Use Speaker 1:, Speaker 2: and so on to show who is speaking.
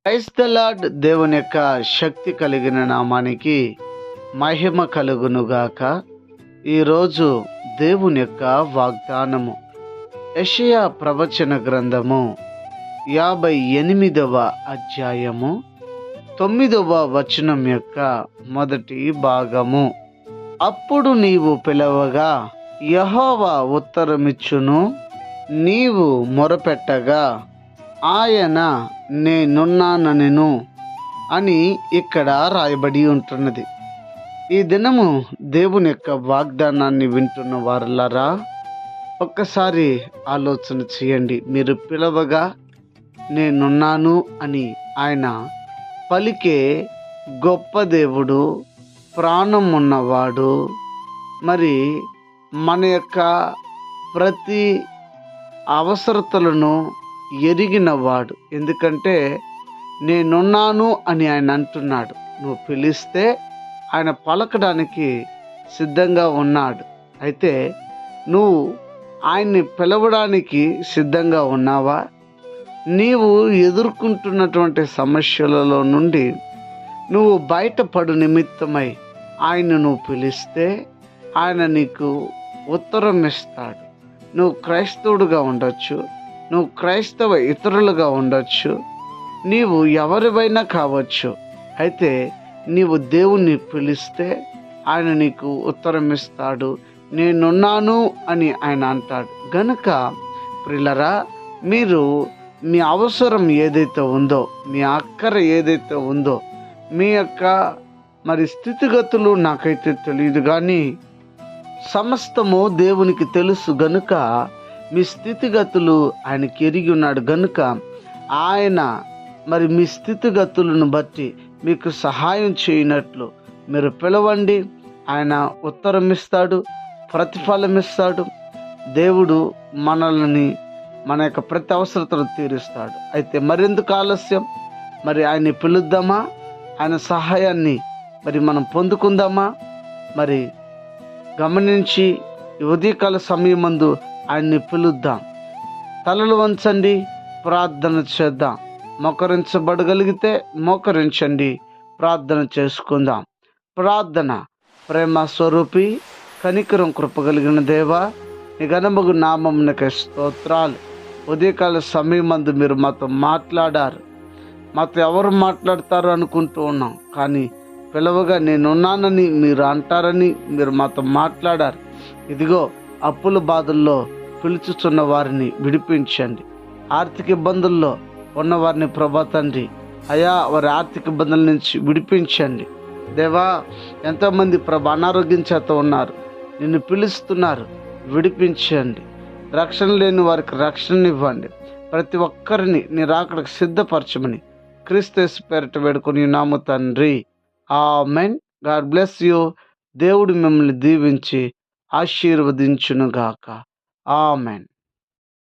Speaker 1: Praise the lord. దేవుని యొక్క శక్తి కలిగిన నామానికి మహిమ కలుగునుగాక. ఈరోజు దేవుని యొక్క వాగ్దానము యెషయా ప్రవచన గ్రంథము 58వ అధ్యాయము 9వ వచనం యొక్క మొదటి భాగము. అప్పుడు నీవు పిలవగా యెహోవా ఉత్తరమిచ్చును, నీవు మొరపెట్టగా ఆయన నేనున్నానెను అని ఇక్కడ రాయబడి ఉంటున్నది. ఈ దినము దేవుని యొక్క వాగ్దానాన్ని వింటున్న వారులారా, ఒక్కసారి ఆలోచన చేయండి. మీరు పిలవగా నేనున్నాను అని ఆయన పలికే గొప్ప దేవుడు, ప్రాణం ఉన్నవాడు, మరి మన యొక్క ప్రతి అవసరతలను ఎరిగినవాడు. ఎందుకంటే నేనున్నాను అని ఆయన అంటున్నాడు. నువ్వు పిలిస్తే ఆయన పలకడానికి సిద్ధంగా ఉన్నాడు. అయితే నువ్వు ఆయన్ని పిలవడానికి సిద్ధంగా ఉన్నావా? నీవు ఎదుర్కొంటున్నటువంటి సమస్యలలో నుండి నువ్వు బయటపడు నిమిత్తమై ఆయన్ను నువ్వు పిలిస్తే ఆయన నీకు ఉత్తరం ఇస్తాడు. నువ్వు క్రైస్తవుడుగా ఉండొచ్చు, నువ్వు క్రైస్తవ ఇతరులుగా ఉండొచ్చు, నీవు ఎవరివైనా కావచ్చు. అయితే నీవు దేవుణ్ణి పిలిస్తే ఆయన నీకు ఉత్తరం ఇస్తాడు. నేనున్నాను అని ఆయన అంటాడు. గనుక ప్రియులారా, మీరు మీ అవసరం ఏదైతే ఉందో, మీ అక్కర ఏదైతే ఉందో, మీ యొక్క మరి స్థితిగతులు నాకైతే తెలియదు, కానీ సమస్తము దేవునికి తెలుసు. గనుక మీ స్థితిగతులు ఆయనకి ఎరిగి ఉన్నాడు. గనుక ఆయన మరి మీ స్థితిగతులను బట్టి మీకు సహాయం చేయనట్లు మీరు పిలవండి. ఆయన ఉత్తరం ఇస్తాడు, ప్రతిఫలం ఇస్తాడు. దేవుడు మనల్ని మన యొక్క ప్రతి అవసరతను తీరుస్తాడు. అయితే మరెందుకు ఆలస్యం? మరి ఆయన్ని పిలుద్దామా? ఆయన సహాయాన్ని మరి మనం పొందుకుందామా? మరి గమనించి ఈ ఉదయకాల సమయమందు ఆయన్ని పిలుద్దాం. తలలు వంచండి, ప్రార్థన చేద్దాం. మోకరించబడగలిగితే మోకరించండి, ప్రార్థన చేసుకుందాం. ప్రార్థన. ప్రేమ స్వరూపి, కనికరం కృపగలిగిన దేవా, నీ ఘనమగు నామమునకు స్తోత్రాలు. ఉదయకాల సమయమందు మీరు మాతో మాట్లాడారు. మాతో ఎవరు మాట్లాడతారు అనుకుంటూ ఉన్నాం, కానీ పిలవగా నేనున్నానని మీరు అంటారని మీరు మాతో మాట్లాడారు. ఇదిగో అప్పుల బాధల్లో పిలుచుచున్న వారిని విడిపించండి. ఆర్థిక ఇబ్బందుల్లో ఉన్నవారిని ప్రభా తండ్రి, అయా వారి ఆర్థిక ఇబ్బందుల నుంచి విడిపించండి. దేవా, ఎంతోమంది ప్రభా అనారోగ్యం చేత ఉన్నారు, నిన్ను పిలుస్తున్నారు, విడిపించండి. రక్షణ లేని వారికి రక్షణ ఇవ్వండి. ప్రతి ఒక్కరిని నీ రాకడకు సిద్ధపరచమని క్రీస్తు యేసు పేరిట వేడుకొని నాము తండ్రి, ఆమెన్. God bless you. దేవుడు మిమ్మల్ని దీవించి ఆశీర్వదించునుగాక. ఆమెన్.